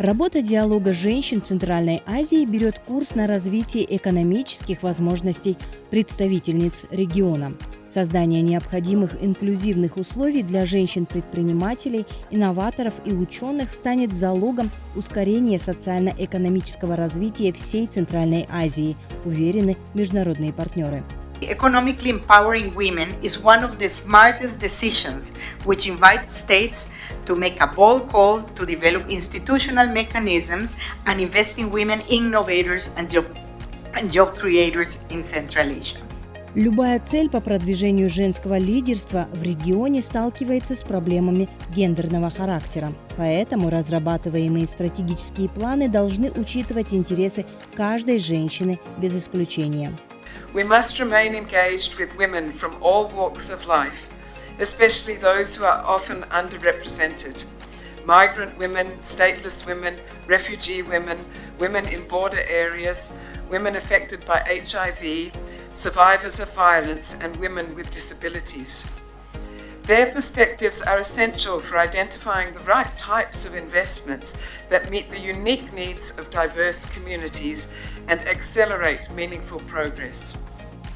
Работа диалога женщин Центральной Азии берет курс на развитие экономических возможностей представительниц региона. Создание необходимых инклюзивных условий для женщин-предпринимателей, инноваторов и ученых станет залогом ускорения социально-экономического развития всей Центральной Азии, уверены международные партнеры. Economically empowering women is one of the smartest decisions, which invites states to make a bold call to develop institutional mechanisms and invest in women innovators and job creators in Central Asia. Любая цель по продвижению женского лидерства в регионе сталкивается с проблемами гендерного характера. Поэтому разрабатываемые стратегические планы должны учитывать интересы каждой женщины без исключения. We must remain engaged with women from all walks of life, especially those who are often underrepresented. Migrant women, stateless women, refugee women, women in border areas, women affected by HIV, survivors of violence, and women with disabilities. Their perspectives are essential for identifying the right types of investments that meet the unique needs of diverse communities and accelerate meaningful progress.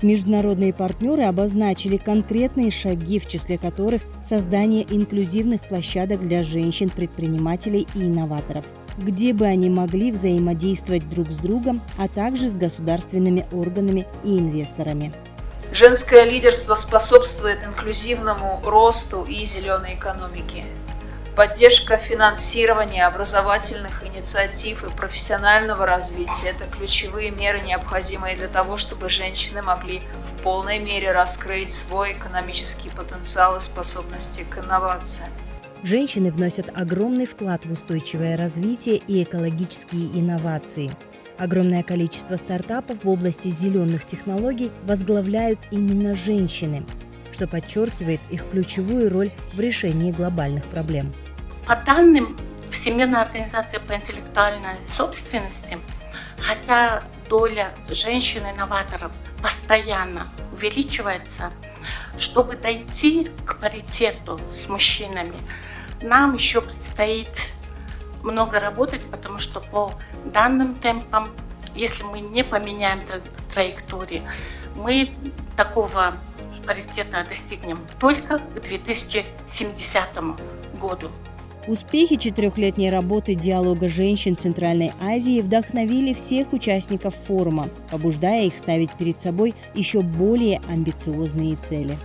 Международные партнеры обозначили конкретные шаги, в числе которых создание инклюзивных площадок для женщин-предпринимателей и инноваторов, где бы они могли взаимодействовать друг с другом, а также с государственными органами и инвесторами. Женское лидерство способствует инклюзивному росту и зеленой экономике. Поддержка финансирования образовательных инициатив и профессионального развития – это ключевые меры, необходимые для того, чтобы женщины могли в полной мере раскрыть свой экономический потенциал и способности к инновациям. Женщины вносят огромный вклад в устойчивое развитие и экологические инновации. Огромное количество стартапов в области зеленых технологий возглавляют именно женщины, что подчеркивает их ключевую роль в решении глобальных проблем. По данным Всемирной организации по интеллектуальной собственности, хотя доля женщин-инноваторов постоянно увеличивается, чтобы дойти к паритету с мужчинами, нам еще предстоит много работать, потому что по данным темпам, если мы не поменяем траекторию, мы такого паритета достигнем только к 2070 году. Успехи четырехлетней работы диалога женщин Центральной Азии вдохновили всех участников форума, побуждая их ставить перед собой еще более амбициозные цели.